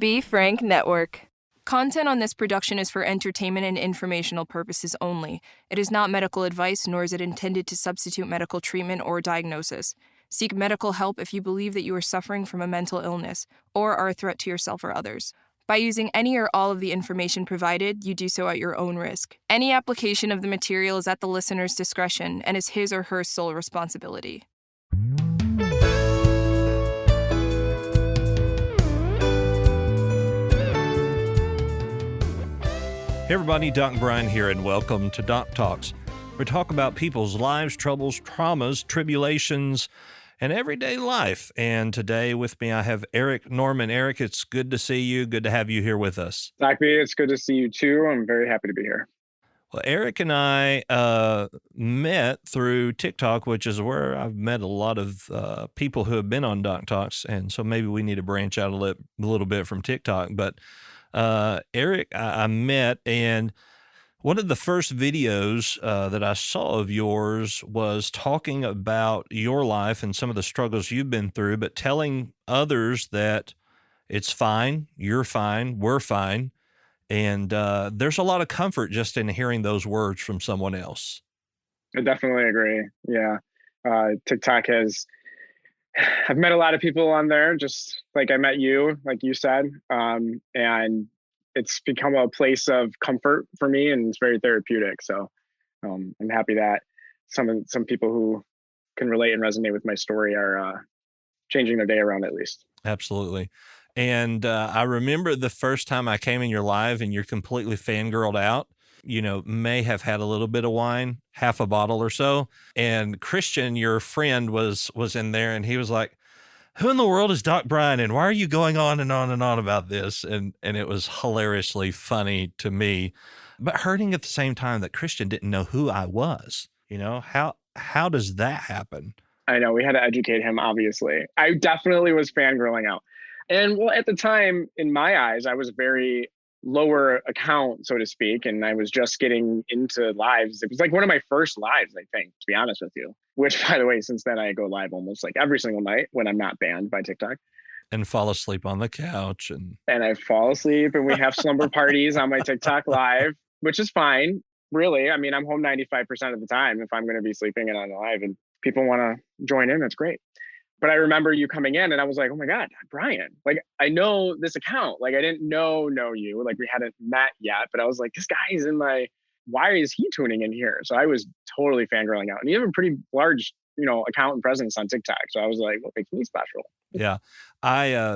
Be Frank Network. Content on this production is for entertainment and informational purposes only. It is not medical advice, nor is it intended to substitute medical treatment or diagnosis. Seek medical help if you believe that you are suffering from a mental illness or are a threat to yourself or others. By using any or all of the information provided, you do so at your own risk. Any application of the material is at the listener's discretion and is his or her sole responsibility. Hey everybody, Doc Brian here, and welcome to Doc Talks. We talk about people's lives, troubles, traumas, tribulations, and everyday life. And today with me, I have Eric Norman. Eric, it's good to see you. Good to have you here with us. Doc B, it's good to see you too. I'm very happy to be here. Well, Eric and I met through TikTok, which is where I've met a lot of people who have been on Doc Talks. And so maybe we need to branch out a little bit from TikTok. But Eric, I met, and one of the first videos that I saw of yours was talking about your life and some of the struggles you've been through, but telling others that it's fine, you're fine, we're fine. And there's a lot of comfort just in hearing those words from someone else. I definitely agree. Yeah. TikTok I've met a lot of people on there, just like I met you, like you said, and it's become a place of comfort for me, and it's very therapeutic. So I'm happy that some people who can relate and resonate with my story are changing their day around, at least. Absolutely. And I remember the first time I came in your live and you're completely fangirled out. You know, may have had a little bit of wine, half a bottle or so. And Christian, your friend, was in there, and he was like, "Who in the world is Doc Brian, and why are you going on and on and on about this?" And it was hilariously funny to me, but hurting at the same time that Christian didn't know who I was. You know, how does that happen? I know, we had to educate him, obviously. I definitely was fangirling out. And well, at the time, in my eyes, I was very lower account, so to speak, and I was just getting into lives. It was like one of my first lives, I think, to be honest with you, which, by the way, since then I go live almost like every single night when I'm not banned by TikTok. And fall asleep on the couch. And I fall asleep, and we have slumber parties on my TikTok live, which is fine, really. I mean, I'm home 95% of the time if I'm going to be sleeping and on live, and people want to join in, that's great. But I remember you coming in, and I was like, oh my God, Brian, like, I know this account. Like, I didn't know you, like we hadn't met yet, but I was like, this guy is why is he tuning in here? So I was totally fangirling out, and you have a pretty large, account and presence on TikTok. So I was like, what makes me special? Yeah.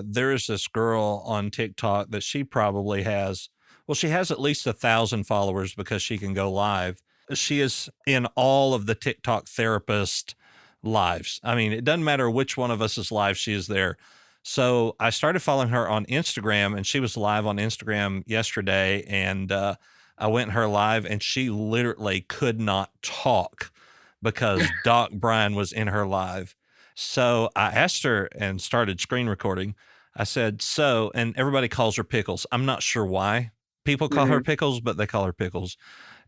There's this girl on TikTok that she probably has, she has at least 1,000 followers because she can go live. She is in all of the TikTok therapist lives. I mean, it doesn't matter which one of us is live, she is there. So I started following her on Instagram, and she was live on Instagram yesterday, and I went in her live, and she literally could not talk because Doc Brian was in her live. So I asked her and started screen recording. I said, and everybody calls her Pickles. I'm not sure why people call her Pickles, but they call her Pickles.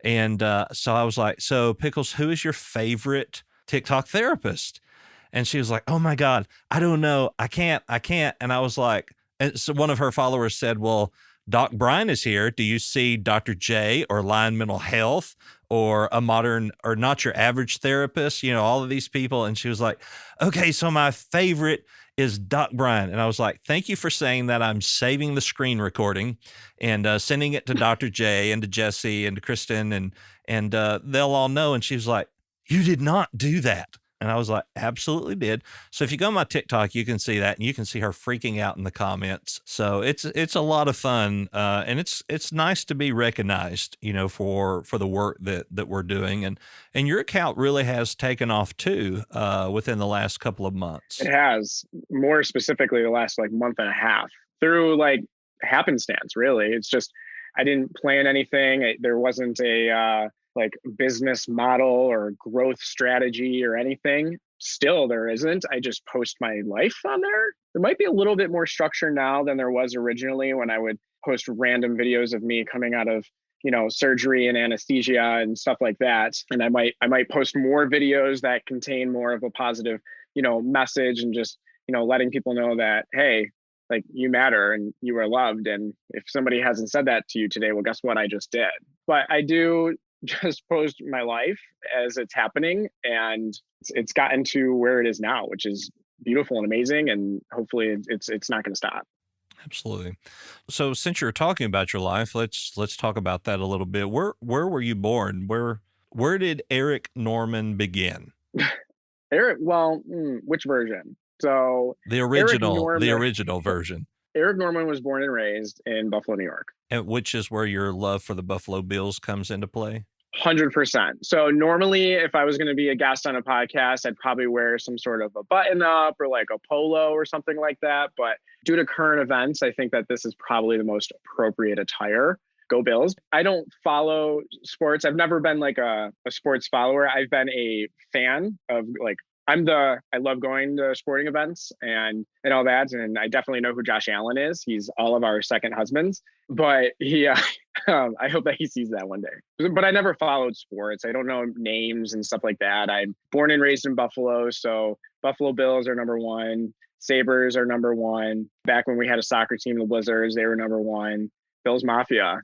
And so I was like, so Pickles, who is your favorite TikTok therapist? And she was like, oh my God, I don't know. I can't. And I was like, and so one of her followers said, well, Doc Brian is here. Do you see Dr. J or Lion Mental Health or a modern or not your average therapist? All of these people. And she was like, okay, so my favorite is Doc Brian. And I was like, thank you for saying that. I'm saving the screen recording and sending it to Dr. J and to Jesse and to Kristen, and they'll all know. And she was like, you did not do that. And I was like, absolutely did. So if you go on my TikTok, you can see that, and you can see her freaking out in the comments. So it's a lot of fun. And it's nice to be recognized, for the work that we're doing. And your account really has taken off too, within the last couple of months. It has, more specifically the last month and a half, through happenstance, really. It's just, I didn't plan anything. There wasn't a, business model or growth strategy or anything. Still, there isn't. I just post my life on there. There might be a little bit more structure now than there was originally when I would post random videos of me coming out of, surgery and anesthesia and stuff like that. And I might post more videos that contain more of a positive, message, and just, letting people know that, hey, like you matter and you are loved. And if somebody hasn't said that to you today, well, guess what? I just did. But I do just post my life as it's happening, and it's gotten to where it is now, which is beautiful and amazing. And hopefully it's not going to stop. Absolutely. So since you're talking about your life, let's talk about that a little bit. Where were you born? Where did Eric Norman begin? Eric, well, which version? So The Eric original Norman, version. Eric Norman was born and raised in Buffalo, New York. And which is where your love for the Buffalo Bills comes into play? 100%. So normally, if I was going to be a guest on a podcast, I'd probably wear some sort of a button up or like a polo or something like that. But due to current events, I think that this is probably the most appropriate attire. Go Bills. I don't follow sports. I've never been like a sports follower. I've been a fan of like, I love going to sporting events and all that. And I definitely know who Josh Allen is. He's all of our second husbands, but I hope that he sees that one day. But I never followed sports. I don't know names and stuff like that. I'm born and raised in Buffalo. So Buffalo Bills are number one. Sabres are number one. Back when we had a soccer team, the Blizzards, they were number one. Bills Mafia.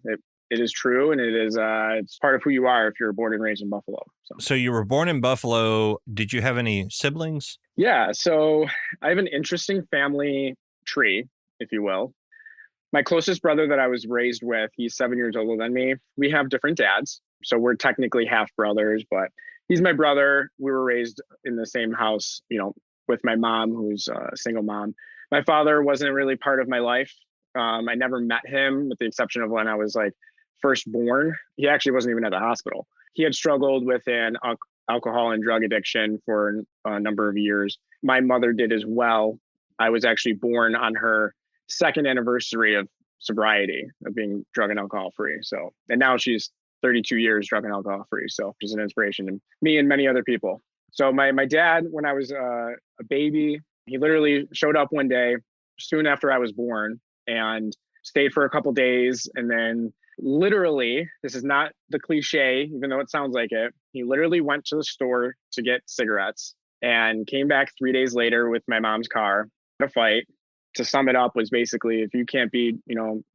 It is true, and it's part of who you are if you're born and raised in Buffalo. So you were born in Buffalo. Did you have any siblings? Yeah, so I have an interesting family tree, if you will. My closest brother that I was raised with, he's 7 years older than me. We have different dads, so we're technically half brothers, but he's my brother. We were raised in the same house, with my mom, who's a single mom. My father wasn't really part of my life. I never met him, with the exception of when I was like first born. He actually wasn't even at the hospital. He had struggled with an alcohol and drug addiction for a number of years. My mother did as well. I was actually born on her second anniversary of sobriety, of being drug and alcohol free. So, and now she's 32 years drug and alcohol free. So she's an inspiration to me and many other people. So my dad, when I was a baby, he literally showed up one day soon after I was born and stayed for a couple days. And then literally, this is not the cliche, even though it sounds like it, he literally went to the store to get cigarettes and came back 3 days later with my mom's car. A fight. To sum it up, was basically, if you can't be,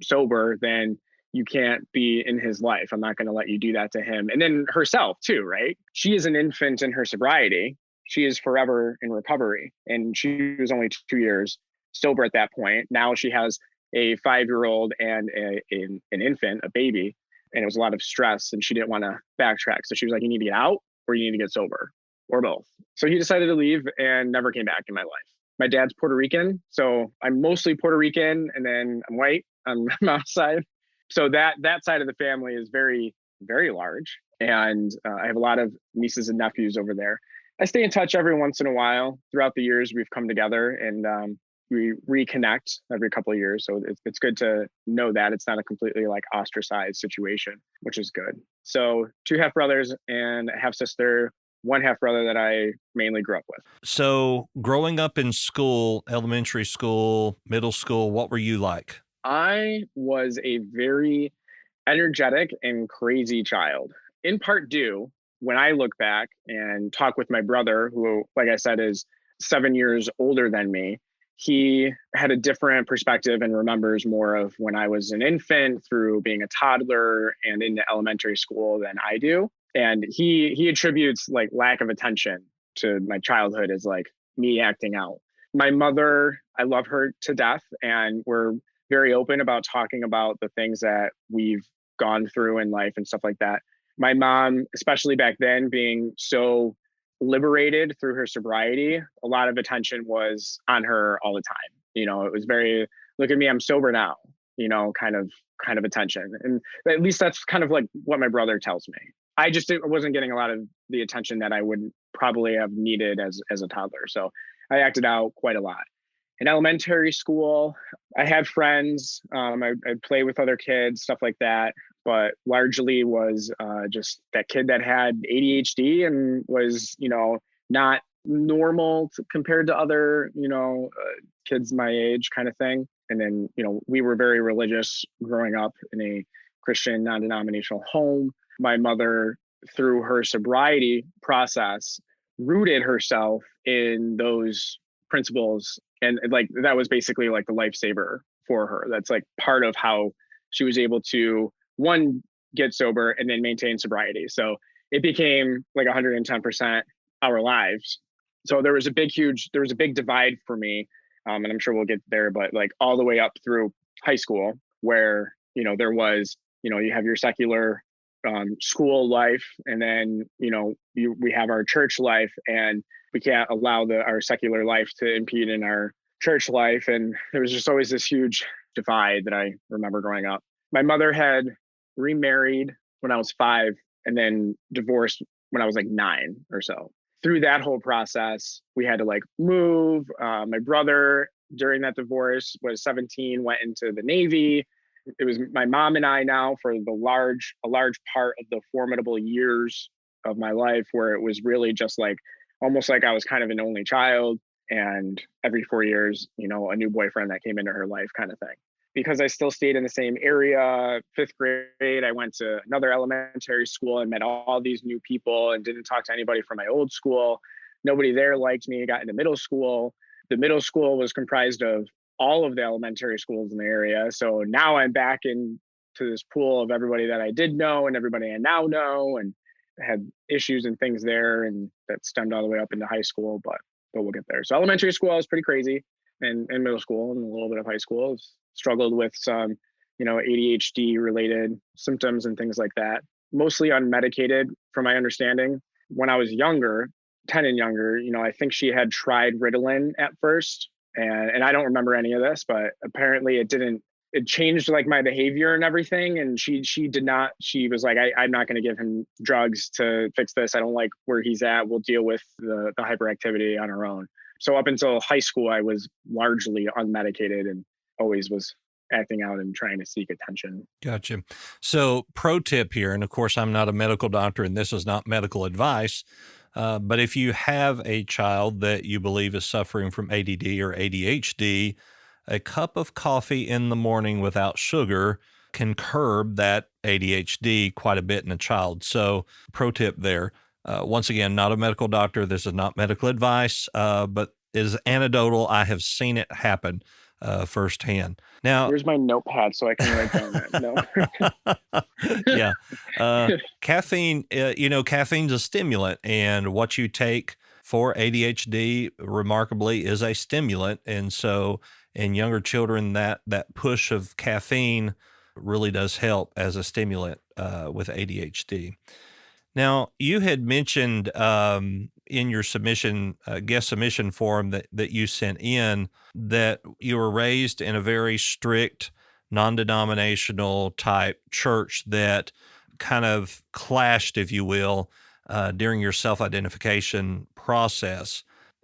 sober, then you can't be in his life. I'm not going to let you do that to him. And then herself too, right? She is an infant in her sobriety. She is forever in recovery. And she was only 2 years sober at that point. Now she has a 5-year-old and an infant, a baby. And it was a lot of stress, and she didn't want to backtrack. So she was like, you need to get out or you need to get sober, or both. So he decided to leave and never came back in my life. My dad's Puerto Rican, so I'm mostly Puerto Rican, and then I'm white on my mom's side. So that side of the family is very, very large. And I have a lot of nieces and nephews over there. I stay in touch every once in a while. Throughout the years, we've come together and we reconnect every couple of years. So it's good to know that it's not a completely like ostracized situation, which is good. So 2 half brothers and a half sister, 1 half brother that I mainly grew up with. So growing up in school, elementary school, middle school, what were you like? I was a very energetic and crazy child, in part due, when I look back and talk with my brother, who, like I said, is 7 years older than me. He had a different perspective and remembers more of when I was an infant through being a toddler and into elementary school than I do. And he attributes like lack of attention to my childhood as like me acting out. My mother, I love her to death, and we're very open about talking about the things that we've gone through in life and stuff like that. My mom, especially back then, being so liberated through her sobriety, a lot of attention was on her all the time. It was very, look at me, I'm sober now, kind of attention. And at least that's kind of like what my brother tells me. I just wasn't getting a lot of the attention that I would probably have needed as a toddler. So I acted out quite a lot. In elementary school, I had friends. I'd play with other kids, stuff like that. But largely was just that kid that had ADHD and was, not normal compared to other, kids my age kind of thing. And then, we were very religious growing up in a Christian non-denominational home. My mother, through her sobriety process, rooted herself in those principles And like that was basically like the lifesaver for her. That's like part of how she was able to, one, get sober and then maintain sobriety. So it became like 110% our lives. So there was a big divide for me. And I'm sure we'll get there, but like all the way up through high school where, there was, you have your secular school life, and then, we have our church life, and we can't allow our secular life to impede in our church life. And there was just always this huge divide that I remember growing up. My mother had remarried when I was 5 and then divorced when I was like 9 or so. Through that whole process, we had to like move. My brother during that divorce was 17, went into the Navy. It was my mom and I now for a large part of the formidable years of my life, where it was really just like almost like I was kind of an only child. And every 4 years, a new boyfriend that came into her life kind of thing. Because I still stayed in the same area, 5th grade, I went to another elementary school and met all these new people and didn't talk to anybody from my old school. Nobody there liked me. I got into middle school. The middle school was comprised of all of the elementary schools in the area. So now I'm back into this pool of everybody that I did know and everybody I now know, and I had issues and things there, and that stemmed all the way up into high school, but we'll get there. So elementary school, I was pretty crazy, and middle school and a little bit of high school, struggled with some, ADHD related symptoms and things like that, mostly unmedicated from my understanding. When I was younger, 10 and younger, I think she had tried Ritalin at first. And I don't remember any of this, but apparently it changed like my behavior and everything. And she was like, I'm not going to give him drugs to fix this. I don't like where he's at. We'll deal with the hyperactivity on our own. So up until high school, I was largely unmedicated and always was acting out and trying to seek attention. Gotcha. So pro tip here, and of course, I'm not a medical doctor and this is not medical advice, but if you have a child that you believe is suffering from ADD or ADHD, a cup of coffee in the morning without sugar can curb that ADHD quite a bit in a child. So pro tip there. Once again, not a medical doctor. This is not medical advice, but is anecdotal. I have seen it happen firsthand. Now, here's my notepad so I can write down that. No. Yeah. Caffeine, caffeine's a stimulant, and what you take for ADHD remarkably is a stimulant. And so in younger children, that push of caffeine really does help as a stimulant with ADHD. Now, you had mentioned in your submission, guest submission form that you sent in, that you were raised in a very strict, non-denominational type church that kind of clashed, if you will, during your self-identification process.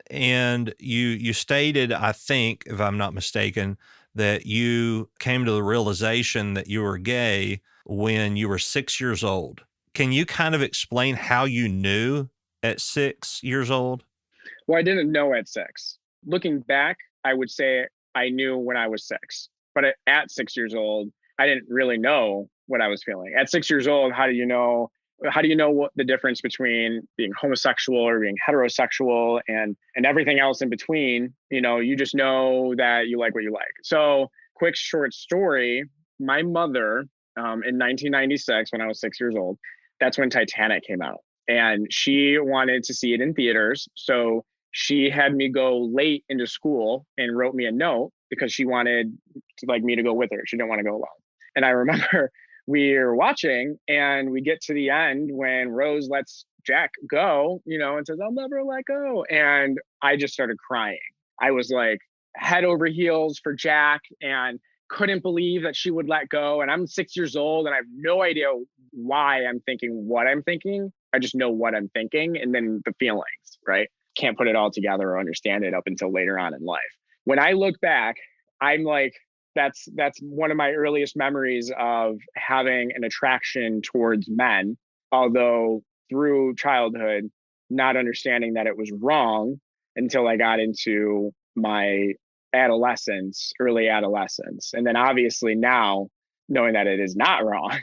And you stated, I think, if I'm not mistaken, that you came to the realization that you were gay when you were 6 years old. Can you kind of explain how you knew at 6 years old? Well, I didn't know at 6. Looking back, I would say I knew when I was 6. But at 6 years old, I didn't really know what I was feeling. At 6 years old, how do you know what the difference between being homosexual or being heterosexual and everything else in between? You just know that you like what you like. So, quick short story, my mother in 1996, when I was 6 years old, that's when Titanic came out, and she wanted to see it in theaters. So she had me go late into school and wrote me a note because she wanted me to go with her. She didn't want to go alone. And I remember we were watching, and we get to the end when Rose lets Jack go, and says, "I'll never let go." And I just started crying. I was like head over heels for Jack and couldn't believe that she would let go. And I'm 6 years old and I have no idea why I'm thinking what I'm thinking. I just know what I'm thinking, and then the feelings, right? Can't put it all together or understand it up until later on in life. When I look back, I'm like, that's one of my earliest memories of having an attraction towards men, although through childhood, not understanding that it was wrong until I got into my early adolescence. And then obviously now knowing that it is not wrong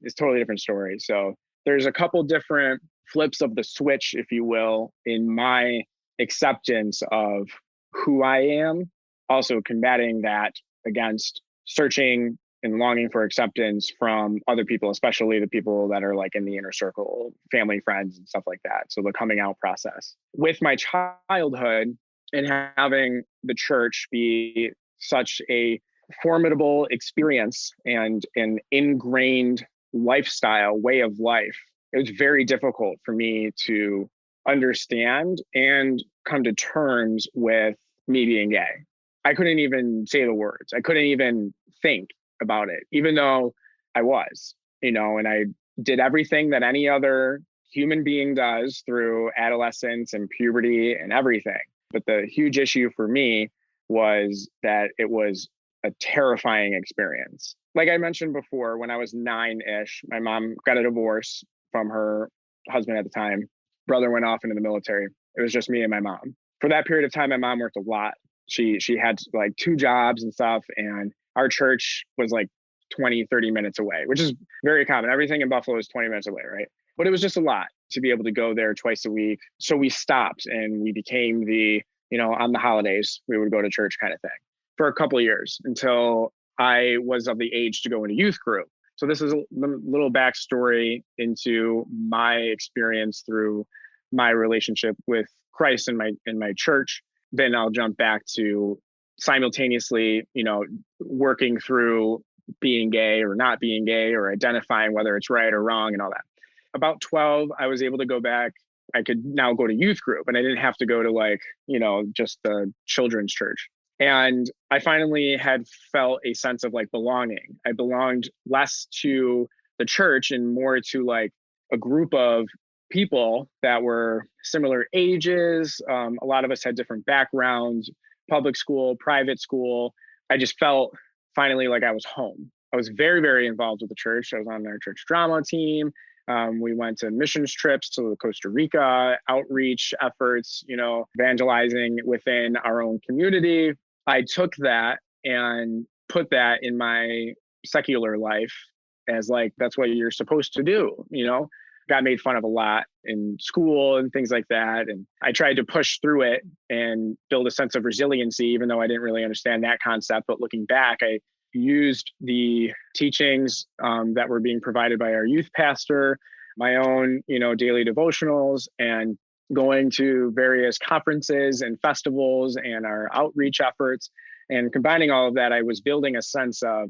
is totally different story. So there's a couple different flips of the switch, if you will, in my acceptance of who I am, also combating that against searching and longing for acceptance from other people, especially the people that are like in the inner circle, family, friends, and stuff like that. So the coming out process. With my childhood and having the church be such a formidable experience and an ingrained lifestyle, way of life, it was very difficult for me to understand and come to terms with me being gay. I couldn't even say the words. I couldn't even think about it, even though I was, and I did everything that any other human being does through adolescence and puberty and everything. But the huge issue for me was that it was a terrifying experience. Like I mentioned before, when I was 9-ish, my mom got a divorce from her husband at the time. Brother went off into the military. It was just me and my mom. For that period of time, my mom worked a lot. She had like 2 jobs and stuff. And our church was like 20, 30 minutes away, which is very common. Everything in Buffalo is 20 minutes away, right? But it was just a lot to be able to go there twice a week. So we stopped and we became on the holidays, we would go to church kind of thing for a couple of years until I was of the age to go into youth group. So this is a little backstory into my experience through my relationship with Christ and my church. Then I'll jump back to simultaneously, working through being gay or not being gay or identifying whether it's right or wrong and all that. About 12, I was able to go back. I could now go to youth group and I didn't have to go to just the children's church. And I finally had felt a sense of belonging. I belonged less to the church and more to a group of people that were similar ages. A lot of us had different backgrounds, public school, private school. I just felt finally like I was home. I was very, very involved with the church. I was on our church drama team. We went to missions trips to Costa Rica, outreach efforts, evangelizing within our own community. I took that and put that in my secular life as that's what you're supposed to do, got made fun of a lot in school and things like that. And I tried to push through it and build a sense of resiliency, even though I didn't really understand that concept. But looking back, I used the teachings that were being provided by our youth pastor, my own, daily devotionals, and going to various conferences and festivals and our outreach efforts. And combining all of that, I was building a sense of,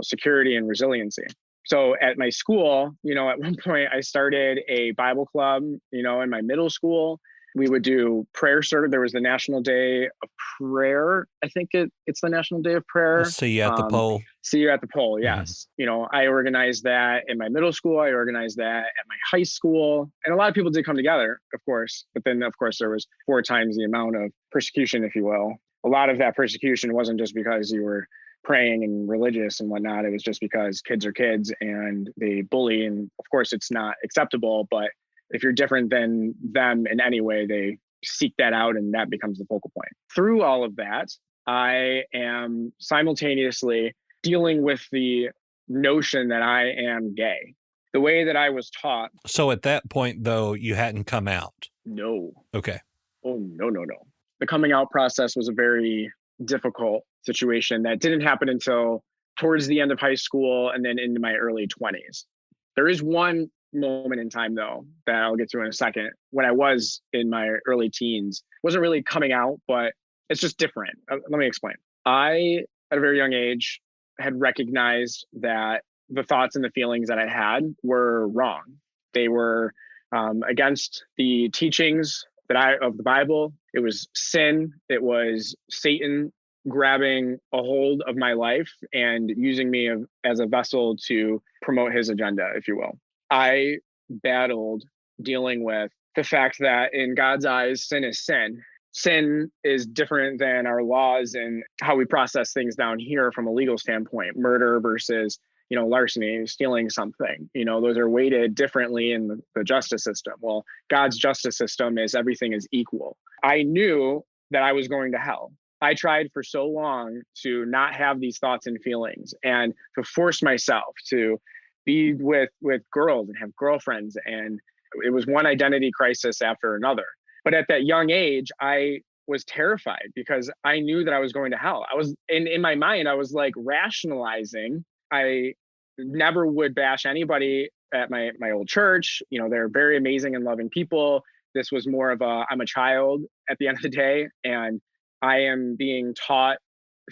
security and resiliency. So at my school, at one point I started a Bible club, in my middle school. We would do prayer service. There was the National Day of Prayer. I think it's the National Day of Prayer. See you at the pole. See you at the pole, yes. I organized that in my middle school. I organized that at my high school. And a lot of people did come together, of course. But then, of course, there was 4 times the amount of persecution, if you will. A lot of that persecution wasn't just because you were praying and religious and whatnot. It was just because kids are kids and they bully. And of course, it's not acceptable. But if you're different than them in any way, they seek that out and that becomes the focal point. Through all of that, I am simultaneously dealing with the notion that I am gay. The way that I was taught. So at that point, though, you hadn't come out? No. Okay. Oh, no. The coming out process was a very difficult situation that didn't happen until towards the end of high school and then into my early 20s. There is one moment in time, though, that I'll get to in a second. When I was in my early teens, wasn't really coming out, but it's just different. Let me explain. I, at a very young age, had recognized that the thoughts and the feelings that I had were wrong. They were against the teachings of the Bible. It was sin. It was Satan grabbing a hold of my life and using me as a vessel to promote his agenda, if you will. I battled dealing with the fact that in God's eyes, sin is sin. Sin is different than our laws and how we process things down here from a legal standpoint. Murder versus, larceny, stealing something. Those are weighted differently in the justice system. Well, God's justice system is everything is equal. I knew that I was going to hell. I tried for so long to not have these thoughts and feelings and to force myself to be with girls and have girlfriends. And it was one identity crisis after another. But at that young age, I was terrified because I knew that I was going to hell. I was in my mind, I was like rationalizing. I never would bash anybody at my old church. You know, they're very amazing and loving people. This was more of a, I'm a child at the end of the day, and I am being taught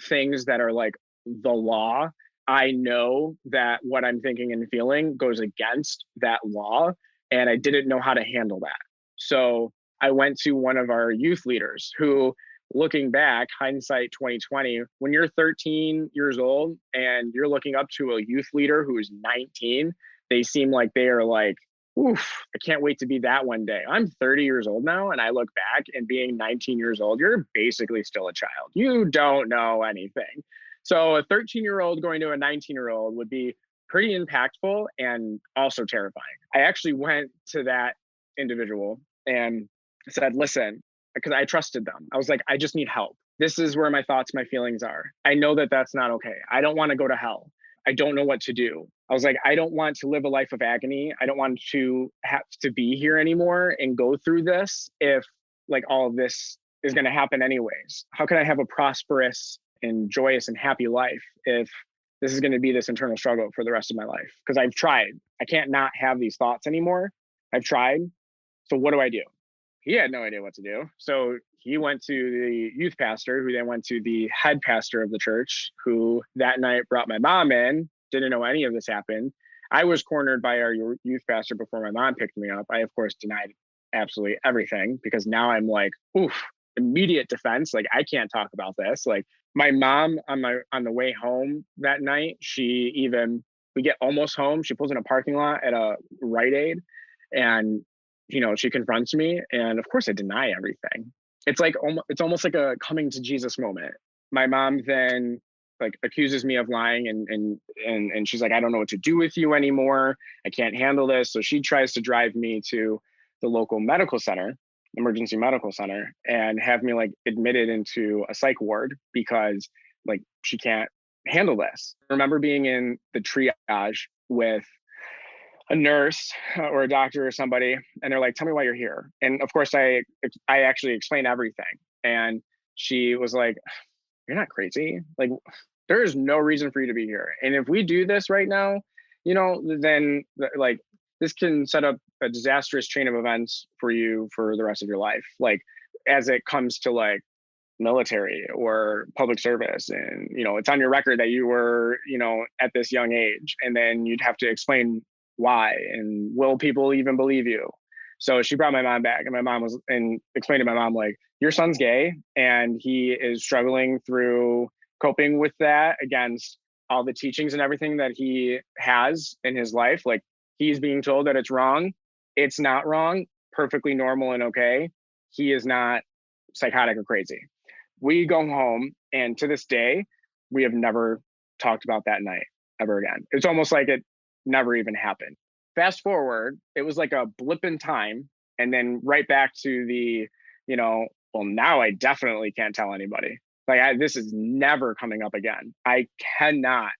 things that are like the law. I know that what I'm thinking and feeling goes against that law, and I didn't know how to handle that. So I went to one of our youth leaders who, looking back, hindsight 2020, when you're 13 years old and you're looking up to a youth leader who is 19, they seem like they are like, oof, I can't wait to be that one day. I'm 30 years old now, and I look back, and being 19 years old, you're basically still a child. You don't know anything. So a 13-year-old going to a 19-year-old would be pretty impactful and also terrifying. I actually went to that individual and said, listen, because I trusted them. I was like, I just need help. This is where my thoughts, my feelings are. I know that that's not okay. I don't want to go to hell. I don't know what to do. I was like, I don't want to live a life of agony. I don't want to have to be here anymore and go through this if like all of this is going to happen anyways. How can I have a prosperous and joyous and happy life if this is going to be this internal struggle for the rest of my life? Because I've tried. I can't not have these thoughts anymore. I've tried. So what do I do? He had no idea what to do. So he went to the youth pastor, who then went to the head pastor of the church, who that night brought my mom in, didn't know any of this happened. I was cornered by our youth pastor before my mom picked me up. I, of course, denied absolutely everything because now I'm like, oof, immediate defense. Like, I can't talk about this. Like, my mom on the way home that night, we get almost home. She pulls in a parking lot at a Rite Aid, and she confronts me, and of course I deny everything. It's like it's almost like a coming to Jesus moment. My mom then like accuses me of lying, and she's like, I don't know what to do with you anymore. I can't handle this. So she tries to drive me to the local medical center, emergency medical center, and have me like admitted into a psych ward because like she can't handle this. I remember being in the triage with a nurse or a doctor or somebody, and they're like, tell me why you're here. And of course I actually explained everything, and she was like, you're not crazy. Like, there is no reason for you to be here. And if we do this right now, then like this can set up a disastrous chain of events for you for the rest of your life. Like, as it comes to like military or public service, and it's on your record that you were at this young age, and then you'd have to explain why, and will people even believe you? So she brought my mom back, and my mom explained to my mom, like, your son's gay and he is struggling through coping with that against all the teachings and everything that he has in his life. Like, he's being told that it's wrong. It's not wrong, perfectly normal and okay. He is not psychotic or crazy. We go home, and to this day, we have never talked about that night ever again. It's almost like it never even happened. Fast forward, it was like a blip in time, and then right back to the, well, now I definitely can't tell anybody. Like, this is never coming up again. I cannot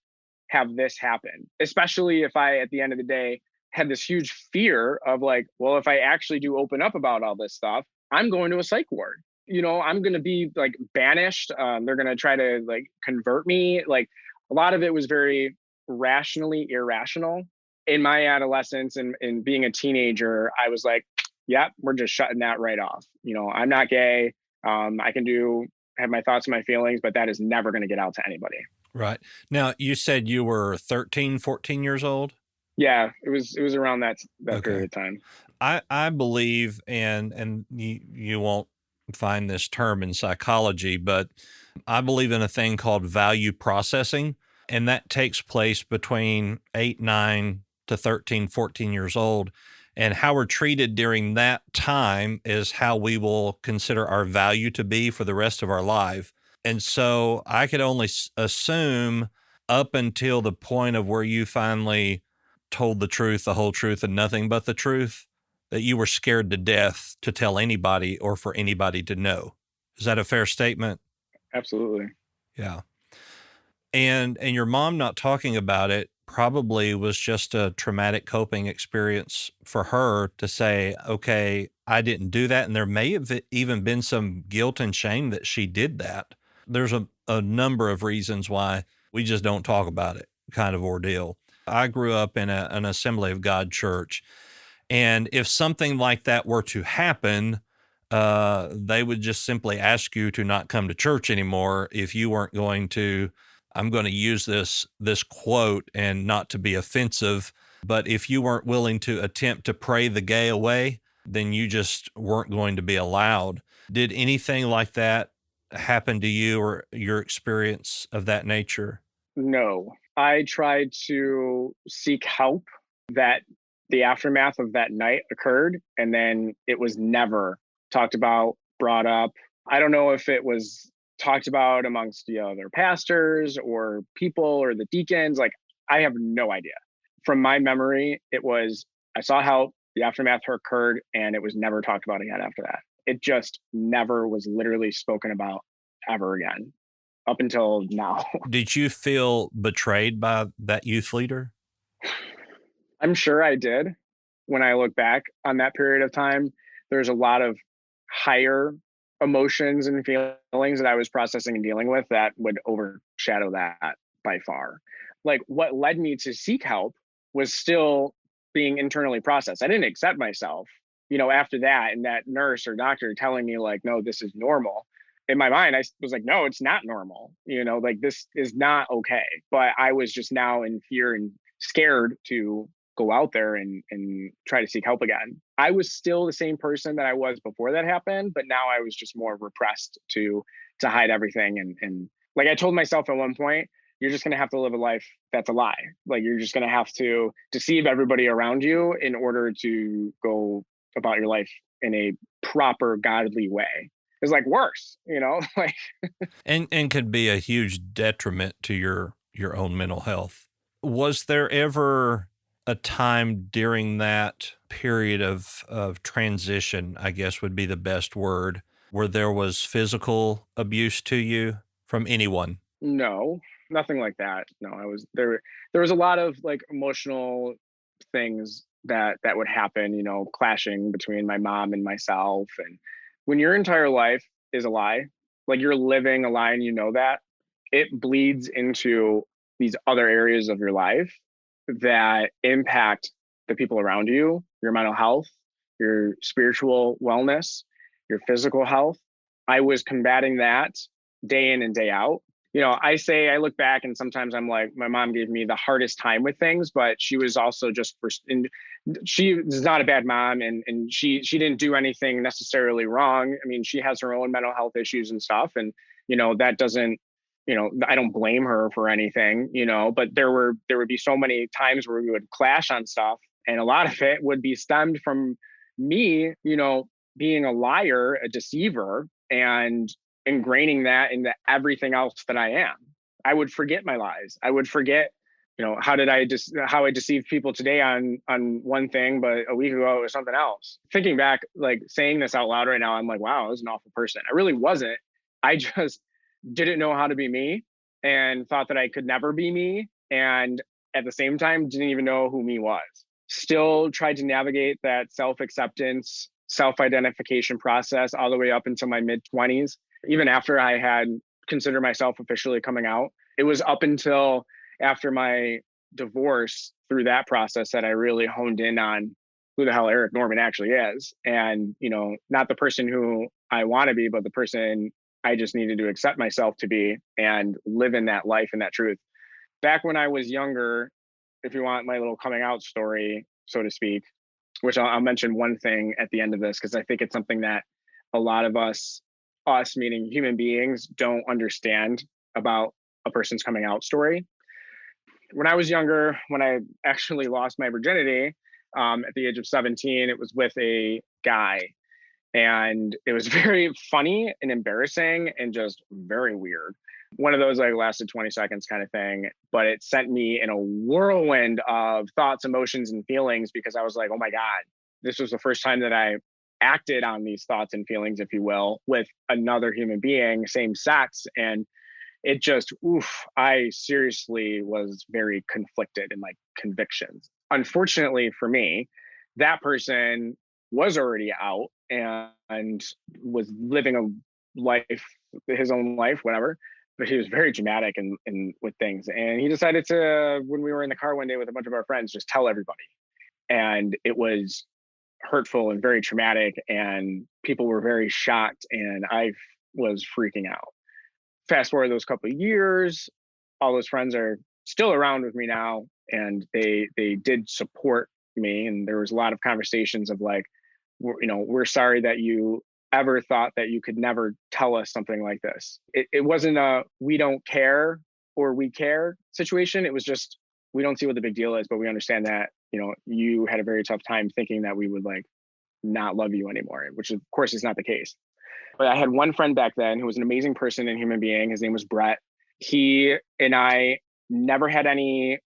have this happen, especially if I, at the end of the day, had this huge fear of like, well, if I actually do open up about all this stuff, I'm going to a psych ward. I'm going to be like banished. They're going to try to like convert me. Like, a lot of it was very rationally irrational. In my adolescence and being a teenager, I was like, yep, we're just shutting that right off. I'm not gay. I can have my thoughts and my feelings, but that is never going to get out to anybody. Right. Now, you said you were 13, 14 years old? Yeah, it was around that Okay. period of time. I believe, and you won't find this term in psychology, but I believe in a thing called value processing, and that takes place between 8, 9 to 13, 14 years old. And how we're treated during that time is how we will consider our value to be for the rest of our life. And so I could only assume up until the point of where you finally told the truth, the whole truth, and nothing but the truth, that you were scared to death to tell anybody or for anybody to know. Is that a fair statement? Absolutely. Yeah. And your mom not talking about it probably was just a traumatic coping experience for her to say, okay, I didn't do that. And there may have even been some guilt and shame that she did that. There's a number of reasons why we just don't talk about it kind of ordeal. I grew up in an Assembly of God church. And if something like that were to happen, they would just simply ask you to not come to church anymore if you weren't going to. I'm going to use this quote and not to be offensive, but if you weren't willing to attempt to pray the gay away, then you just weren't going to be allowed. Did anything like that happen to you or your experience of that nature? No, I tried to seek help that the aftermath of that night occurred, and then it was never talked about, brought up. I don't know if it was talked about amongst the other pastors or people or the deacons. Like, I have no idea. From my memory, it was, I saw help, the aftermath occurred, and it was never talked about again after that. It just never was literally spoken about ever again up until now. Did you feel betrayed by that youth leader? I'm sure I did. When I look back on that period of time, there's a lot of higher emotions and feelings that I was processing and dealing with that would overshadow that by far. Like, what led me to seek help was still being internally processed. I didn't accept myself, after that, and that nurse or doctor telling me like, no, this is normal. In my mind, I was like, no, it's not normal. Like, this is not okay. But I was just now in fear and scared to go out there and try to seek help again. I was still the same person that I was before that happened, but now I was just more repressed to hide everything. And like, I told myself at one point, you're just going to have to live a life that's a lie. Like, you're just going to have to deceive everybody around you in order to go about your life in a proper godly way. It's like worse, like. And could be a huge detriment to your own mental health. Was there ever a time during that period of transition, I guess would be the best word, where there was physical abuse to you from anyone? No, nothing like that. No, I was there. There was a lot of like emotional things that would happen, clashing between my mom and myself. And when your entire life is a lie, like you're living a lie and that, it bleeds into these other areas of your life that impact the people around you, your mental health, your spiritual wellness, your physical health. I was combating that day in and day out. I look back and sometimes I'm like, my mom gave me the hardest time with things, but she was also just she is not a bad mom, and she didn't do anything necessarily wrong. I mean, she has her own mental health issues and stuff, and that doesn't, I don't blame her for anything, but there would be so many times where we would clash on stuff, and a lot of it would be stemmed from me, being a liar, a deceiver, and ingraining that into everything else that I am. I would forget my lies. I would forget, how I deceived people today on one thing, but a week ago it was something else. Thinking back, like saying this out loud right now, I'm like, wow, I was an awful person. I really wasn't. I just didn't know how to be me and thought that I could never be me. And at the same time, didn't even know who me was. Still tried to navigate that self-acceptance, self-identification process all the way up into my mid-20s. Even after I had considered myself officially coming out, it was up until after my divorce through that process that I really honed in on who the hell Eric Norman actually is. And, not the person who I want to be, but the person I just needed to accept myself to be and live in that life and that truth. Back when I was younger, if you want my little coming out story, so to speak, which I'll mention one thing at the end of this, because I think it's something that a lot of us meaning human beings, don't understand about a person's coming out story. When I was younger, when I actually lost my virginity at the age of 17, it was with a guy. And it was very funny and embarrassing and just very weird. One of those like lasted 20 seconds kind of thing, but it sent me in a whirlwind of thoughts, emotions, and feelings because I was like, oh my God, this was the first time that I acted on these thoughts and feelings, if you will, with another human being, same sex. And it just, I seriously was very conflicted in my convictions. Unfortunately for me, that person was already out and was living a life, his own life, whatever. But he was very dramatic and with things. And he decided to, when we were in the car one day with a bunch of our friends, just tell everybody. And it was hurtful and very traumatic. And people were very shocked. And I was freaking out. Fast forward those couple of years, all those friends are still around with me now. And they did support me. And there was a lot of conversations of like, we're sorry that you ever thought that you could never tell us something like this. It wasn't a we don't care or we care situation. It was just we don't see what the big deal is, but we understand that you had a very tough time thinking that we would like not love you anymore, which of course is not the case. But I had one friend back then who was an amazing person and human being. His name was Brett. He and I never had anything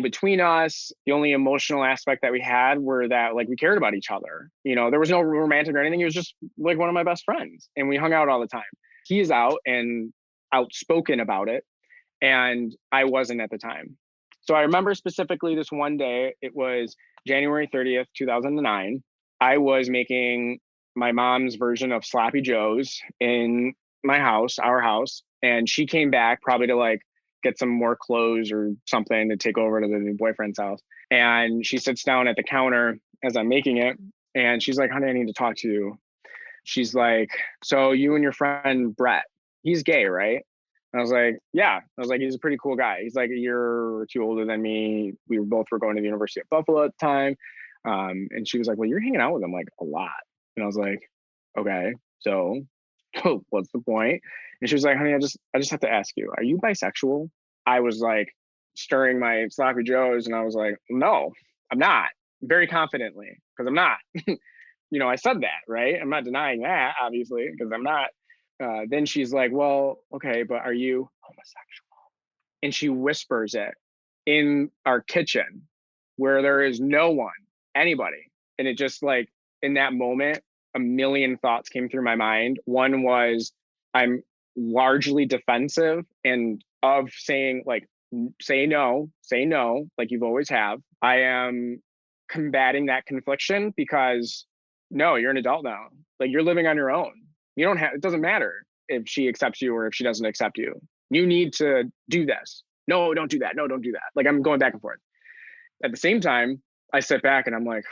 between us. The only emotional aspect that we had were that like we cared about each other. There was no romantic or anything. He was just like one of my best friends and we hung out all the time. He is out and outspoken about it. And I wasn't at the time. So I remember specifically this one day, it was January 30th, 2009. I was making my mom's version of sloppy joes in my house, our house. And she came back probably to like get some more clothes or something to take over to the new boyfriend's house. And she sits down at the counter as I'm making it. And she's like, honey, I need to talk to you. She's like, so you and your friend, Brett, he's gay, right? And I was like, yeah. I was like, he's a pretty cool guy. He's like a year or two older than me. We were going to the University of Buffalo at the time. And she was like, well, you're hanging out with him like a lot. And I was like, okay, so what's the point? And she was like, honey, I just have to ask you, are you bisexual? I was like stirring my sloppy joes and I was like, no, I'm not, very confidently, because I'm not. I said that, right? I'm not denying that, obviously, because I'm not. Then she's like, well, okay, but are you homosexual? And she whispers it in our kitchen where there is no one, anybody. And it just like, in that moment, a million thoughts came through my mind. One was I'm largely defensive and of saying like, say no, like you've always have. I am combating that confliction because no, you're an adult now. Like you're living on your own. You don't have, it doesn't matter if she accepts you or if she doesn't accept you. You need to do this. No, don't do that. No, don't do that. Like I'm going back and forth. At the same time, I sit back and I'm like,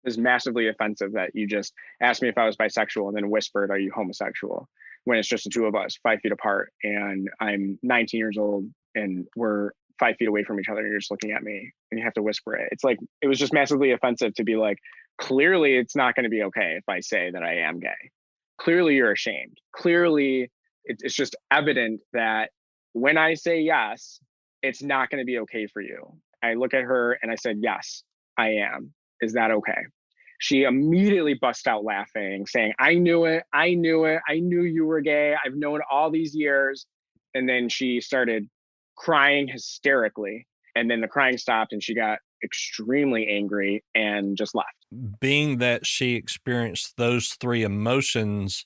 it's massively offensive that you just asked me if I was bisexual and then whispered, are you homosexual? When it's just the two of us, 5 feet apart, and I'm 19 years old and we're 5 feet away from each other and you're just looking at me and you have to whisper it. It's like, it was just massively offensive to be like, clearly it's not going to be okay if I say that I am gay. Clearly you're ashamed. Clearly it's just evident that when I say yes, it's not going to be okay for you. I look at her and I said, yes, I am. Is that okay? She immediately bust out laughing, saying, I knew it. I knew it. I knew you were gay. I've known all these years. And then she started crying hysterically. And then the crying stopped and she got extremely angry and just left. Being that she experienced those three emotions,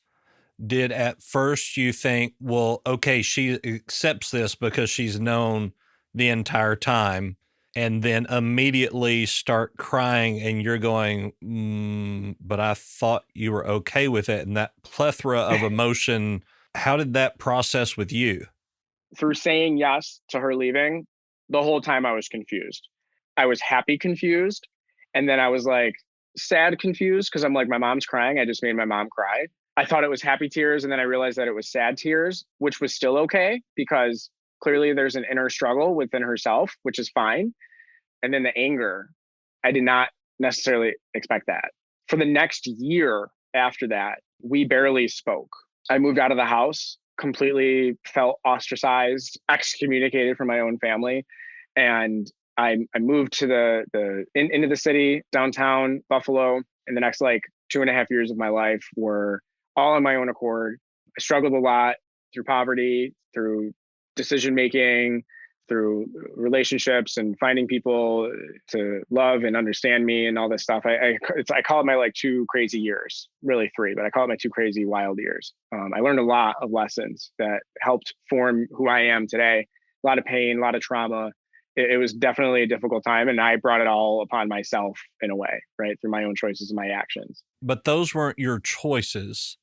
did at first you think, well, okay, she accepts this because she's known the entire time, and then immediately start crying and you're going, but I thought you were okay with it. And that plethora of emotion, how did that process with you? Through saying yes to her leaving, the whole time I was confused. I was happy confused. And then I was like sad confused because I'm like, my mom's crying. I just made my mom cry. I thought it was happy tears. And then I realized that it was sad tears, which was still okay because clearly there's an inner struggle within herself, which is fine. And then the anger, I did not necessarily expect that. For the next year after that, we barely spoke. I moved out of the house, completely felt ostracized, excommunicated from my own family. And I moved to into the city, downtown Buffalo. And the next like 2.5 years of my life were all on my own accord. I struggled a lot through poverty, through decision making, through relationships and finding people to love and understand me and all this stuff. I call it my like 2 crazy years, really 3, but I call it my 2 crazy wild years. I learned a lot of lessons that helped form who I am today. A lot of pain, a lot of trauma, it was definitely a difficult time, and I brought it all upon myself in a way, right? Through my own choices and my actions. But those weren't your choices.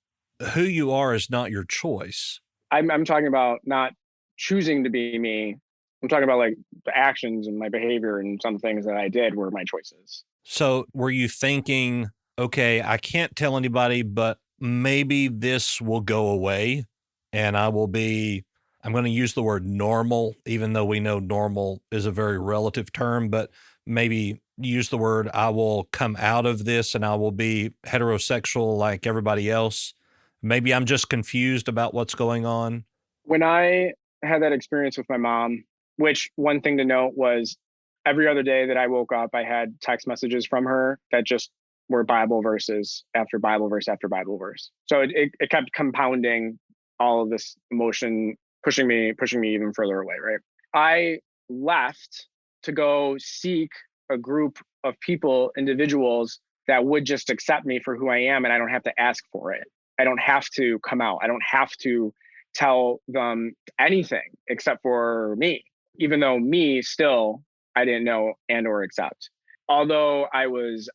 Who you are is not your choice. I'm talking about not choosing to be me. I'm talking about like the actions and my behavior and some things that I did were my choices. So were you thinking, okay, I can't tell anybody, but maybe this will go away and I'm going to use the word normal, even though we know normal is a very relative term, but maybe use the word, I will come out of this and I will be heterosexual like everybody else. Maybe I'm just confused about what's going on. When I had that experience with my mom, which one thing to note was every other day that I woke up, I had text messages from her that just were Bible verses after Bible verse after Bible verse. So it kept compounding all of this emotion, pushing me even further away, right? I left to go seek a group of people, individuals that would just accept me for who I am, and I don't have to ask for it. I don't have to come out. I don't have to tell them anything except for me, even though me still I didn't know and or accept. Although I was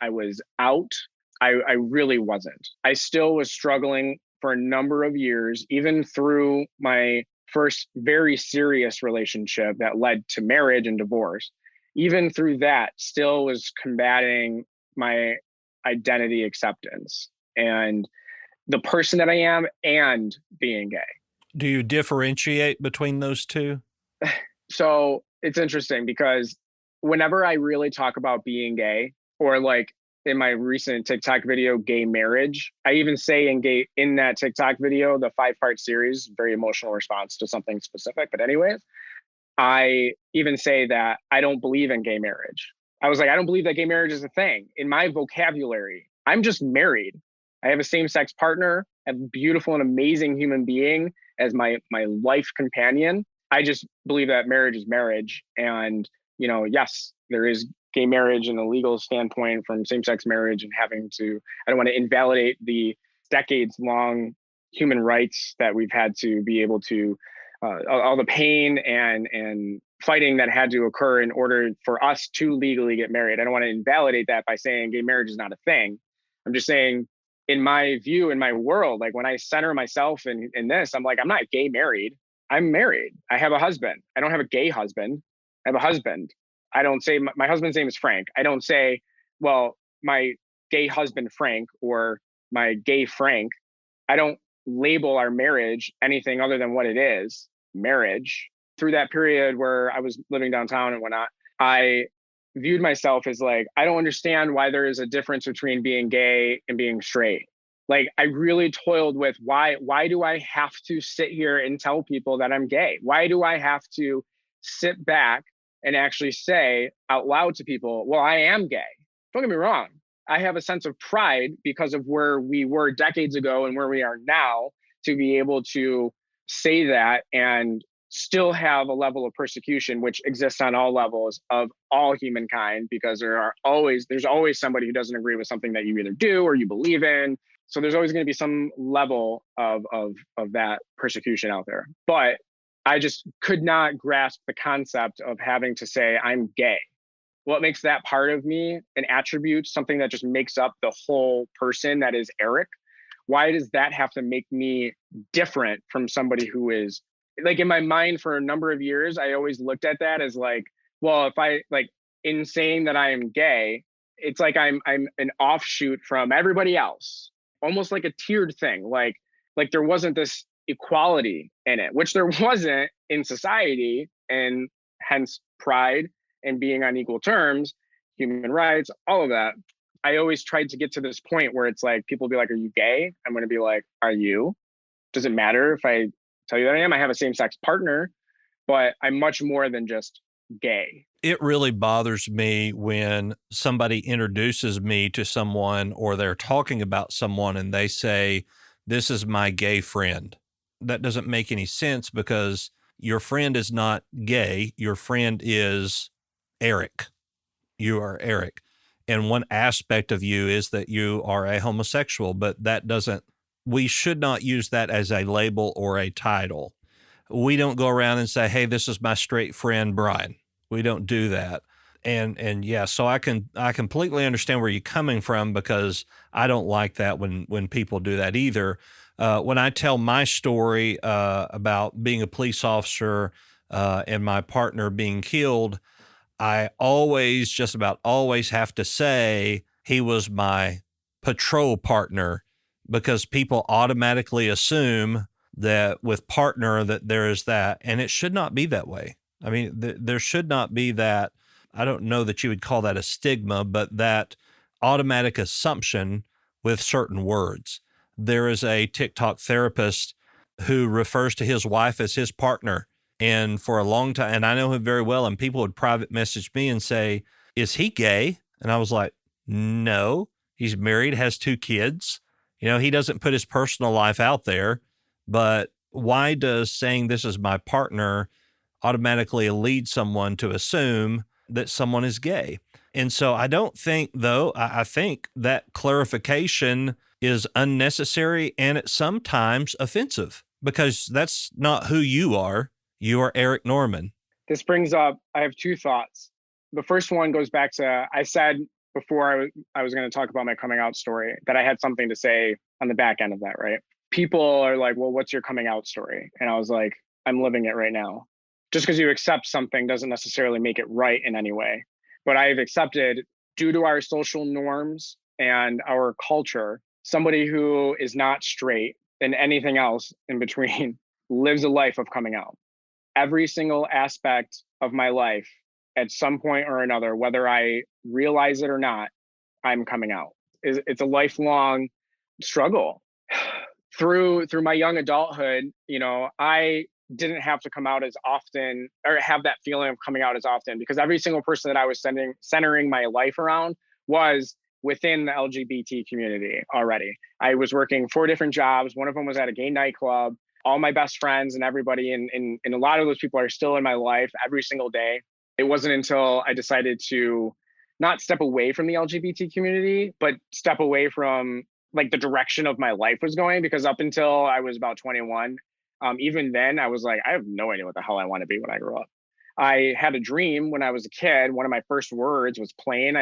out, I really wasn't. I still was struggling for a number of years, even through my first very serious relationship that led to marriage and divorce. Even through that, still was combating my identity acceptance and the person that I am and being gay. Do you differentiate between those two? So it's interesting because whenever I really talk about being gay, or like in my recent TikTok video, gay marriage, I even say in that TikTok video, the 5-part series, very emotional response to something specific. But anyways, I even say that I don't believe in gay marriage. I was like, I don't believe that gay marriage is a thing. In my vocabulary, I'm just married. I have a same-sex partner, a beautiful and amazing human being as my life companion. I just believe that marriage is marriage. And, yes, there is gay marriage in a legal standpoint from same-sex marriage and I don't want to invalidate the decades-long human rights that we've had to be able to, all the pain and fighting that had to occur in order for us to legally get married. I don't want to invalidate that by saying gay marriage is not a thing. I'm just saying, in my view, in my world, like when I center myself in this, I'm like, I'm not gay married. I'm married. I have a husband. I don't have a gay husband. I have a husband. I don't say my husband's name is Frank. I don't say, well, my gay husband, Frank, or my gay Frank. I don't label our marriage anything other than what it is, marriage. Through that period where I was living downtown and whatnot, I viewed myself as like, I don't understand why there is a difference between being gay and being straight. Like I really toiled with why do I have to sit here and tell people that I'm gay? Why do I have to sit back and actually say out loud to people, well, I am gay? Don't get me wrong. I have a sense of pride because of where we were decades ago and where we are now to be able to say that and still have a level of persecution which exists on all levels of all humankind, because there's always somebody who doesn't agree with something that you either do or you believe in. So there's always going to be some level of that persecution out there. But I just could not grasp the concept of having to say I'm gay. What makes that part of me an attribute, something that just makes up the whole person that is Eric? Why does that have to make me different from somebody who is, like, in my mind for a number of years, I always looked at that as like, well, if I like in saying that I am gay, it's like I'm an offshoot from everybody else, almost like a tiered thing. Like there wasn't this equality in it, which there wasn't in society, and hence pride and being on equal terms, human rights, all of that. I always tried to get to this point where it's like people be like, are you gay? I'm going to be like, are you? Does it matter if I tell you that I am? I have a same-sex partner, but I'm much more than just gay. It really bothers me when somebody introduces me to someone or they're talking about someone and they say, this is my gay friend. That doesn't make any sense because your friend is not gay. Your friend is Eric. You are Eric. And one aspect of you is that you are a homosexual, but we should not use that as a label or a title. We don't go around and say, hey, this is my straight friend, Brian, We don't do that. And yeah, so I completely understand where you're coming from, because I don't like that when people do that either. When I tell my story about being a police officer and my partner being killed, I always, just about always, have to say he was my patrol partner, because people automatically assume that with partner that there is that, and it should not be that way. I mean, there should not be that. I don't know that you would call that a stigma, but that automatic assumption with certain words. There is a TikTok therapist who refers to his wife as his partner. And for a long time, and I know him very well, and people would private message me and say, "Is he gay?" And I was like, "No, he's married, has 2 kids. You know, he doesn't put his personal life out there, but why does saying this is my partner automatically lead someone to assume that someone is gay?" And so I don't think, though, I think that clarification is unnecessary, and it's sometimes offensive, because that's not who you are. You are Eric Norman. This brings up, I have two thoughts. The first one goes back to, I said before I was going to talk about my coming out story, that I had something to say on the back end of that, right? People are like, well, what's your coming out story? And I was like, I'm living it right now. Just because you accept something doesn't necessarily make it right in any way. But I've accepted, due to our social norms and our culture, somebody who is not straight and anything else in between lives a life of coming out. Every single aspect of my life, at some point or another, whether I realize it or not, I'm coming out. It's a lifelong struggle. Through my young adulthood, I didn't have to come out as often, or have that feeling of coming out as often, because every single person that I was centering my life around was within the LGBT community already. I was working 4 different jobs. One of them was at a gay nightclub. All my best friends and everybody, and a lot of those people are still in my life every single day. It wasn't until I decided to not step away from the LGBT community, but step away from like the direction of my life was going, because up until I was about 21, even then I was like, I have no idea what the hell I want to be when I grow up. I had a dream when I was a kid. One of my first words was plane.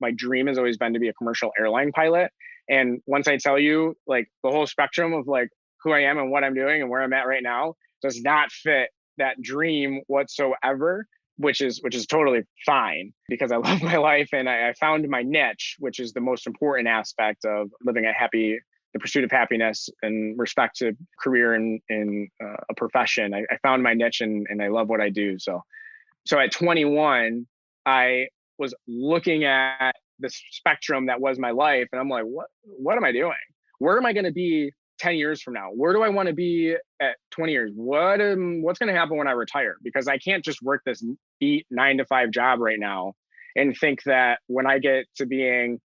My dream has always been to be a commercial airline pilot. And once I tell you, like, the whole spectrum of like who I am and what I'm doing and where I'm at right now does not fit that dream whatsoever, which is totally fine, because I love my life and I found my niche, which is the most important aspect of living the pursuit of happiness and respect to career in a profession. I found my niche and I love what I do. So at 21, I was looking at the spectrum that was my life, and I'm like, what am I doing? Where am I going to be 10 years from now? Where do I want to be at 20 years? What's going to happen when I retire? Because I can't just work this 9 to 5 job right now and think that when I get to being,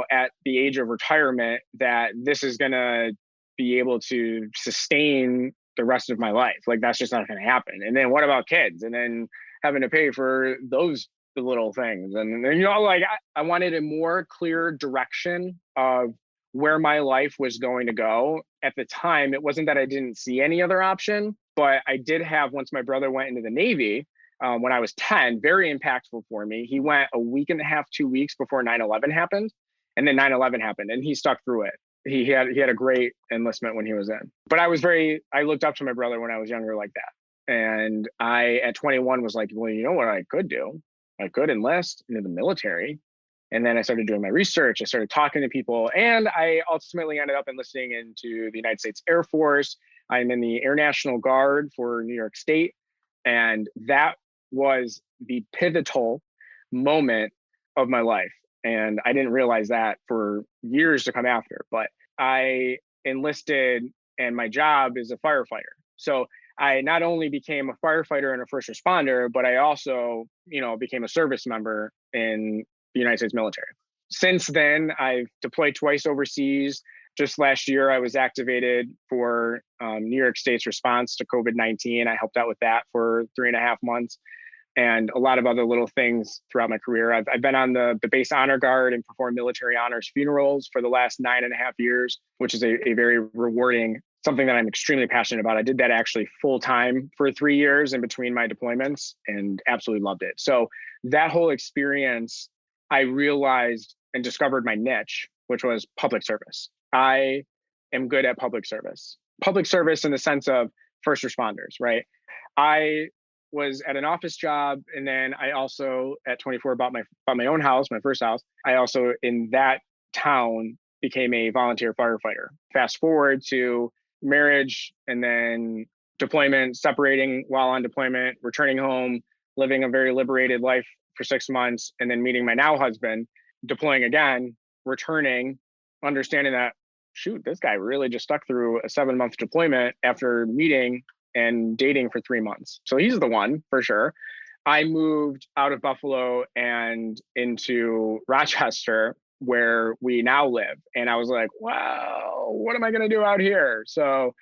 at the age of retirement, that this is going to be able to sustain the rest of my life. Like, that's just not going to happen. And then what about kids? And then having to pay for those little things. And then, like, I wanted a more clear direction of where my life was going to go. At the time, it wasn't that I didn't see any other option, but I did have, once my brother went into the Navy, when I was 10, very impactful for me. He went a week and a half, 2 weeks before 9/11 happened. And then 9/11 happened and he stuck through it. He had a great enlistment when he was in. But I looked up to my brother when I was younger like that. And I, at 21, was like, well, you know what I could do? I could enlist into the military. And then I started doing my research. I started talking to people, and I ultimately ended up enlisting into the United States Air Force. I'm in the Air National Guard for New York State. And that was the pivotal moment of my life. And I didn't realize that for years to come after, but I enlisted and my job is a firefighter. So I not only became a firefighter and a first responder, but I also, became a service member in the United States military. Since then, I've deployed twice overseas. Just last year, I was activated for New York State's response to COVID-19. I helped out with that for 3.5 months, and a lot of other little things throughout my career. I've been on the base honor guard and performed military honors funerals for the last 9.5 years, which is a very rewarding something that I'm extremely passionate about. I did that actually full time for 3 years in between my deployments and absolutely loved it. So that whole experience, I realized and discovered my niche, which was public service. I am good at public service in the sense of first responders, right? I was at an office job, and then I also at 24 bought my own house, my first house. I also in that town became a volunteer firefighter. Fast forward to marriage and then deployment, separating while on deployment, returning home, living a very liberated life for 6 months, and then meeting my now husband, deploying again, returning, understanding that, shoot, this guy really just stuck through a 7-month deployment after meeting and dating for 3 months. So he's the one for sure. I moved out of Buffalo and into Rochester, where we now live. And I was like, wow, what am I going to do out here? So,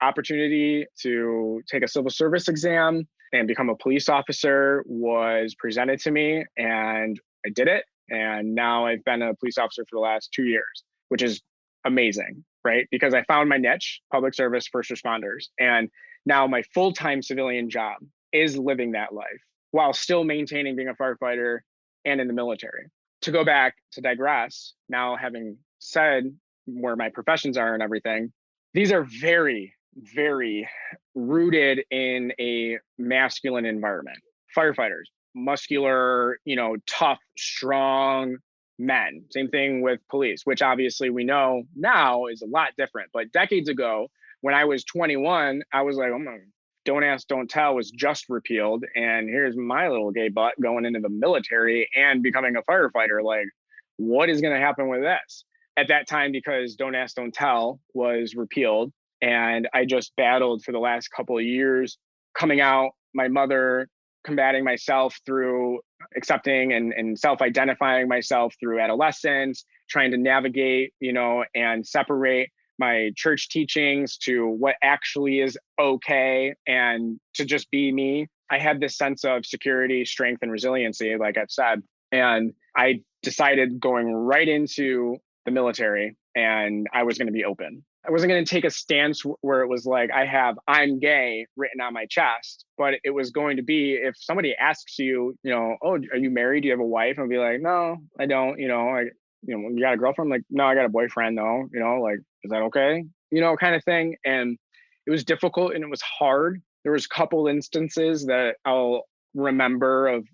opportunity to take a civil service exam and become a police officer was presented to me, and I did it. And now I've been a police officer for the last 2 years, which is amazing, right? Because I found my niche, public service, first responders. And now my full-time civilian job is living that life while still maintaining being a firefighter and in the military. To go back to digress, now having said where my professions are and everything, these are very, very rooted in a masculine environment. Firefighters, muscular, tough, strong men. Same thing with police, which obviously we know now is a lot different. But decades ago, when I was 21, I was like, oh my, don't ask, don't tell was just repealed. And here's my little gay butt going into the military and becoming a firefighter. Like, what is going to happen with this? At that time, because don't ask, don't tell was repealed. And I just battled for the last couple of years, coming out, my mother combating myself through accepting and self-identifying myself through adolescence, trying to navigate, and separate my church teachings to what actually is okay and to just be me. I had this sense of security, strength, and resiliency, like I've said. And I decided going right into the military, and I was going to be open. I wasn't going to take a stance where it was like, I'm gay written on my chest, but it was going to be, if somebody asks you, oh, are you married? Do you have a wife? I'll be like, no, I don't, you got a girlfriend? I'm like, no, I got a boyfriend though, like, is that okay? Kind of thing. And it was difficult and it was hard. There was a couple instances that I'll remember of,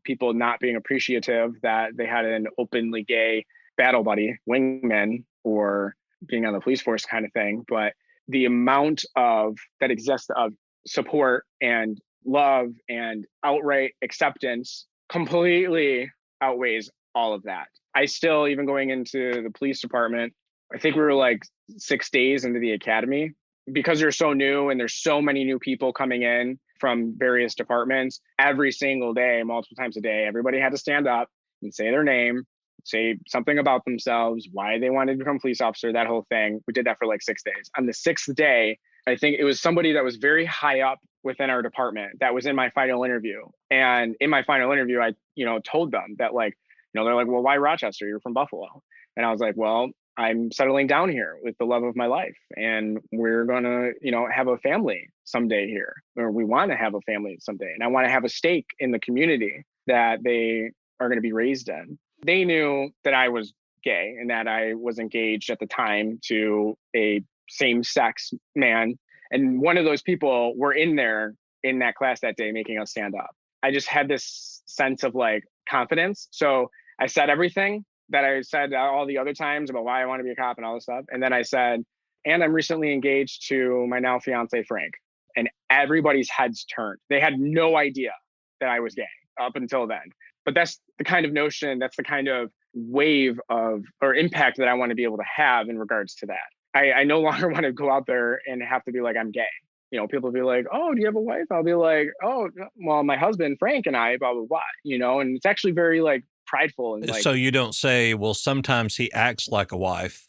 people not being appreciative that they had an openly gay battle buddy, wingman, or being on the police force kind of thing. But the amount of that exists of support and love and outright acceptance completely outweighs all of that. I still, even going into the police department, I think we were like 6 days into the academy, because you're so new and there's so many new people coming in from various departments every single day, multiple times a day. Everybody had to stand up and say their name, say something about themselves, why they wanted to become a police officer, that whole thing. We did that for like 6 days. On the 6th day, I think it was somebody that was very high up within our department that was in my final interview. And in my final interview, I, told them that, like, they're like, well, why Rochester? You're from Buffalo. And I was like, well, I'm settling down here with the love of my life. And we're going to, have a family someday here, or we want to have a family someday. And I want to have a stake in the community that they are going to be raised in. They knew that I was gay and that I was engaged at the time to a same-sex man. And one of those people were in there in that class that day, making us stand up. I just had this sense of like confidence. So I said everything that I said all the other times about why I want to be a cop and all this stuff. And then I said, and I'm recently engaged to my now fiance, Frank. And everybody's heads turned. They had no idea that I was gay up until then. But that's the kind of notion, that's the kind of wave of or impact that I want to be able to have in regards to that. I no longer want to go out there and have to be like, I'm gay. People be like, oh, do you have a wife? I'll be like, oh, well, my husband, Frank, and I, blah, blah, blah, and it's actually very like prideful. And like, so you don't say, well, sometimes he acts like a wife.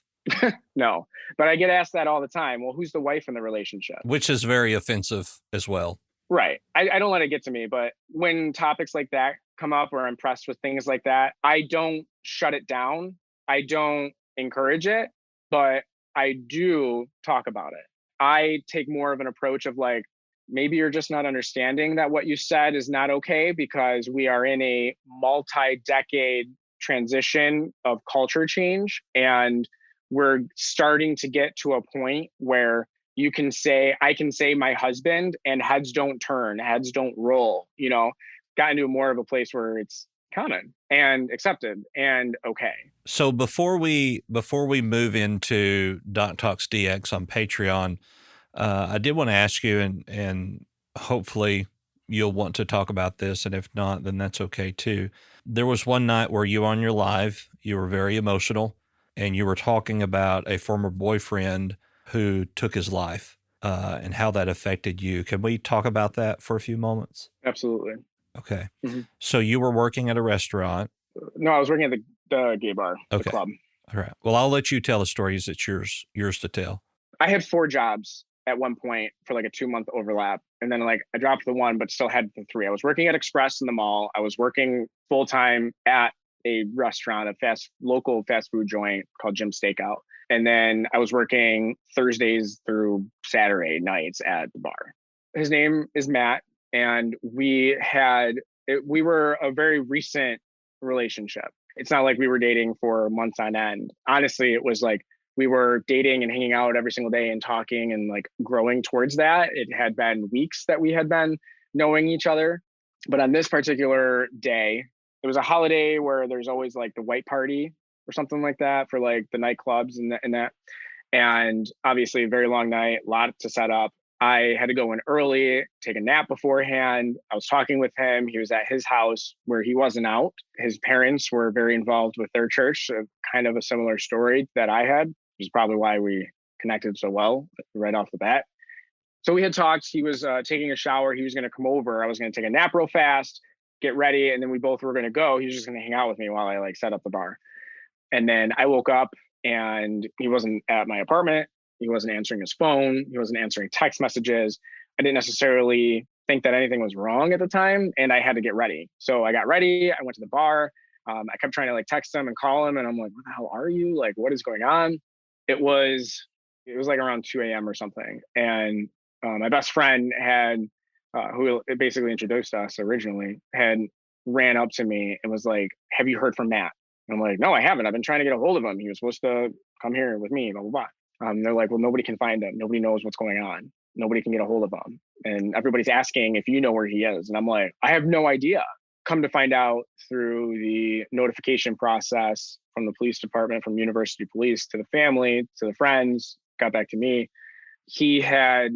No, but I get asked that all the time. Well, who's the wife in the relationship? Which is very offensive as well. Right. I don't let it get to me, but when topics like that come up or I'm pressed with things like that, I don't shut it down. I don't encourage it, but I do talk about it. I take more of an approach of like, maybe you're just not understanding that what you said is not okay, because we are in a multi-decade transition of culture change. And we're starting to get to a point where I can say my husband, and heads don't turn, heads don't roll, got into more of a place where it's common and accepted and okay. So before we move into Doc Talks DX on Patreon, I did want to ask you, and hopefully you'll want to talk about this, and if not, then that's okay too. There was one night where you on your live, you were very emotional, and you were talking about a former boyfriend who took his life, and how that affected you. Can we talk about that for a few moments? Absolutely. Okay. Mm-hmm. So you were working at a restaurant. No, I was working at the gay bar, okay. the club. All right. Well, I'll let you tell the stories. It's yours to tell. I had 4 jobs at one point for like a 2-month overlap. And then like I dropped the one, but still had the 3. I was working at Express in the mall. I was working full time at a restaurant, a local fast food joint called Jim Steakout. And then I was working Thursdays through Saturday nights at the bar. His name is Matt. And we were a very recent relationship. It's not like we were dating for months on end. Honestly, it was like we were dating and hanging out every single day and talking and like growing towards that. It had been weeks that we had been knowing each other. But on this particular day, it was a holiday where there's always like the white party or something like that for like the nightclubs and that. And obviously a very long night, a lot to set up. I had to go in early, take a nap beforehand. I was talking with him. He was at his house where he wasn't out. His parents were very involved with their church, so kind of a similar story that I had, which is probably why we connected so well right off the bat. So we had talked. He was taking a shower. He was going to come over. I was going to take a nap real fast, get ready, and then we both were going to go. He was just going to hang out with me while I like set up the bar. And then I woke up and he wasn't at my apartment. He wasn't answering his phone. He wasn't answering text messages. I didn't necessarily think that anything was wrong at the time, and I had to get ready. So I got ready. I went to the bar. I kept trying to like text him and call him, and I'm like, "What the hell are you? Like, what is going on?" It was like around 2 a.m. or something, and my best friend had, who basically introduced us originally, had ran up to me and was like, "Have you heard from Matt?" And I'm like, "No, I haven't. I've been trying to get a hold of him. He was supposed to come here with me, blah, blah, blah." They're like, "Well, nobody can find him. Nobody knows what's going on. Nobody can get a hold of him. And everybody's asking if you know where he is." And I'm like, "I have no idea." Come to find out through the notification process from the police department, from University Police, to the family, to the friends, got back to me. He had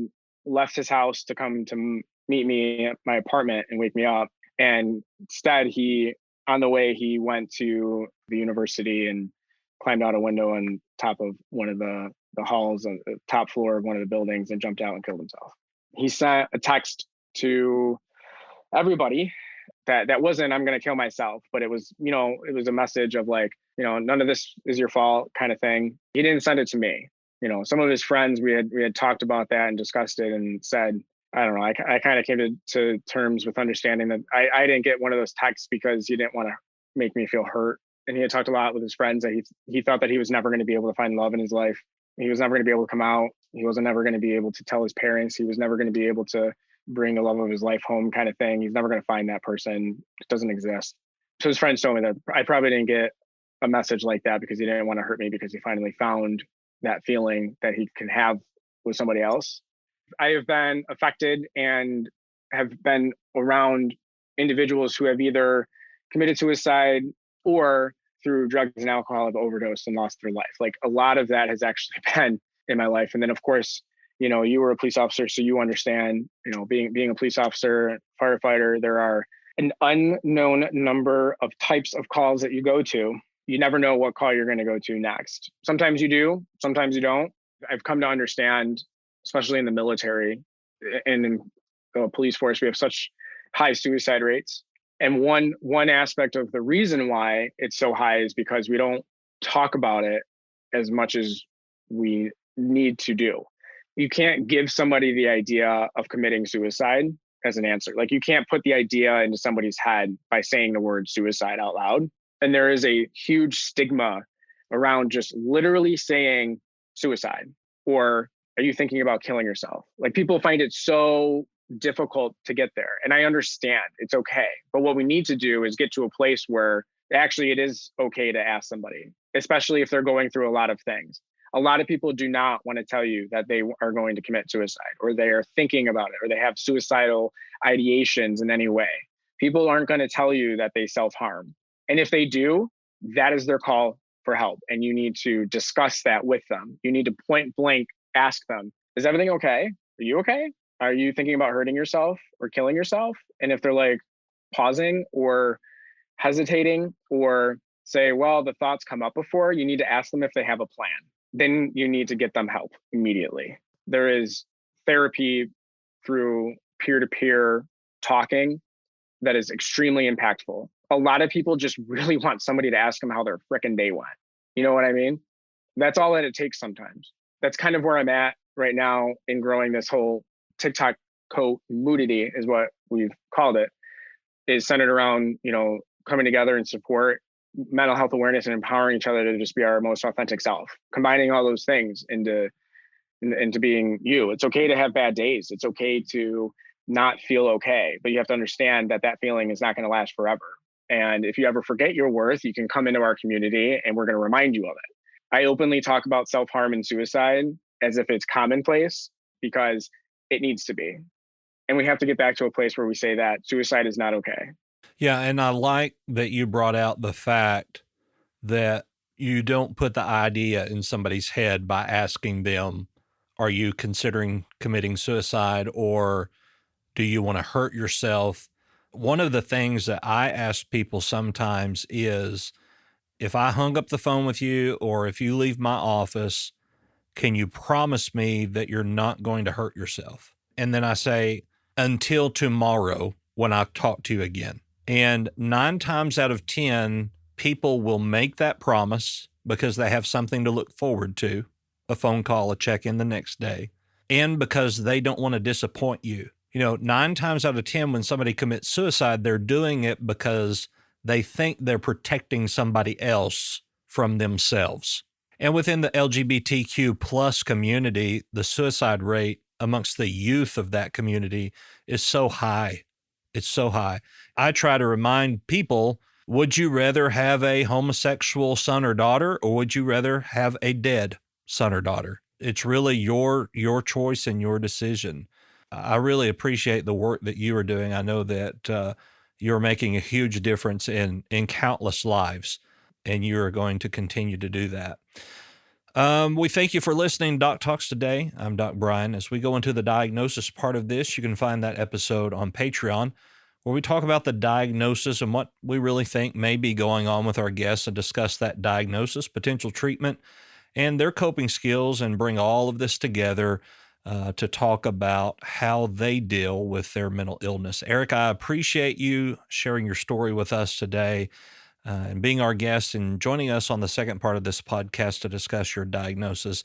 left his house to come to meet me at my apartment and wake me up. And instead, on the way, he went to the university and climbed out a window on top of one of the halls on the top floor of one of the buildings and jumped out and killed himself. He sent a text to everybody that wasn't, "I'm going to kill myself," but it was, it was a message of like, none of this is your fault kind of thing. He didn't send it to me. Some of his friends, we had talked about that and discussed it and said, I don't know, I kind of came to terms with understanding that I didn't get one of those texts because he didn't want to make me feel hurt. And he had talked a lot with his friends that he thought that he was never going to be able to find love in his life. He was never going to be able to come out. He wasn't never going to be able to tell his parents. He was never going to be able to bring the love of his life home kind of thing. He's never going to find that person. It doesn't exist. So his friends told me that I probably didn't get a message like that because he didn't want to hurt me, because he finally found that feeling that he can have with somebody else. I have been affected and have been around individuals who have either committed suicide or through drugs and alcohol have overdosed and lost their life. Like a lot of that has actually been in my life. And then of course, you were a police officer, so you understand, being a police officer, firefighter, there are an unknown number of types of calls that you go to. You never know what call you're going to go to next. Sometimes you do, sometimes you don't. I've come to understand, especially in the military and in the police force, we have such high suicide rates. And one aspect of the reason why it's so high is because we don't talk about it as much as we need to do. You can't give somebody the idea of committing suicide as an answer. Like you can't put the idea into somebody's head by saying the word suicide out loud. And there is a huge stigma around just literally saying suicide or Are you thinking about killing yourself? Like, people find it so difficult to get there. And I understand, it's okay. But what we need to do is get to a place where actually it is okay to ask somebody, especially if they're going through a lot of things. A lot of people do not want to tell you that they are going to commit suicide, or they are thinking about it, or they have suicidal ideations in any way. People aren't going to tell you that they self-harm. And if they do, that is their call for help. And you need to discuss that with them. You need to point blank ask them, is everything okay? Are you okay? Are you thinking about hurting yourself or killing yourself? And if they're like pausing or hesitating, or say, well, the thoughts come up before, you need to ask them if they have a plan. Then you need to get them help immediately. There is therapy through peer-to-peer talking that is extremely impactful. A lot of people just really want somebody to ask them how their frickin' day went. You know what I mean? That's all that it takes sometimes. That's kind of where I'm at right now in growing this whole TikTok community, is what we've called it, is centered around, coming together and support mental health awareness and empowering each other to just be our most authentic self, combining all those things into being you. It's okay to have bad days. It's okay to not feel okay, but you have to understand that that feeling is not going to last forever. And if you ever forget your worth, you can come into our community and we're going to remind you of it. I openly talk about self-harm and suicide as if it's commonplace, because it needs to be. And we have to get back to a place where we say that suicide is not okay. Yeah, and I like that you brought out the fact that you don't put the idea in somebody's head by asking them, are you considering committing suicide, or do you want to hurt yourself? One of the things that I ask people sometimes is, if I hung up the phone with you, or if you leave my office, can you promise me that you're not going to hurt yourself? And then I say, until tomorrow when I talk to you again. And 9 times out of 10, people will make that promise because they have something to look forward to, a phone call, a check-in the next day, and because they don't want to disappoint you. 9 times out of 10, when somebody commits suicide, they're doing it because they think they're protecting somebody else from themselves. And within the LGBTQ plus community, the suicide rate amongst the youth of that community is so high. It's so high. I try to remind people, would you rather have a homosexual son or daughter, or would you rather have a dead son or daughter? It's really your choice and your decision. I really appreciate the work that you are doing. I know that you're making a huge difference in countless lives, and you are going to continue to do that. We thank you for listening to Doc Talks today. I'm Doc Brian. As we go into the diagnosis part of this, you can find that episode on Patreon, where we talk about the diagnosis and what we really think may be going on with our guests, and discuss that diagnosis, potential treatment, and their coping skills, and bring all of this together to talk about how they deal with their mental illness. Eric, I appreciate you sharing your story with us today, and being our guest and joining us on the second part of this podcast to discuss your diagnosis.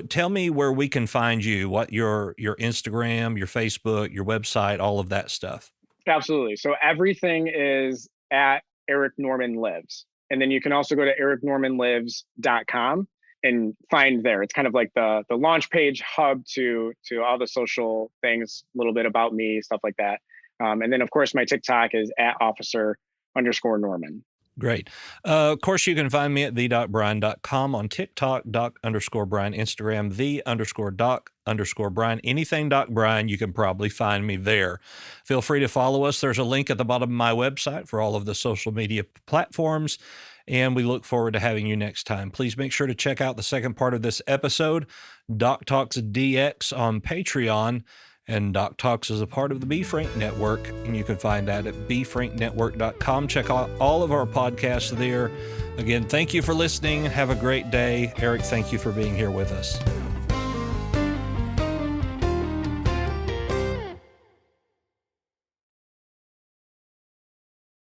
Tell me where we can find you, what your Instagram, your Facebook, your website, all of that stuff. Absolutely. So everything is at Eric Norman Lives. And then you can also go to ericnormanlives.com and find there. It's kind of like the launch page hub to all the social things, a little bit about me, stuff like that. And then, of course, my TikTok is at officer_Norman. Great. Of course, you can find me at the.brian.com, on TikTok, doc_Brian, Instagram, the_doc_Brian. Anything Doc Brian, you can probably find me there. Feel free to follow us. There's a link at the bottom of my website for all of the social media platforms, and we look forward to having you next time. Please make sure to check out the second part of this episode, Doc Talks DX, on Patreon. And Doc Talks is a part of the Be Frank Network, and you can find that at BeFrankNetwork.com. Check out all of our podcasts there. Again, thank you for listening. Have a great day. Eric, thank you for being here with us.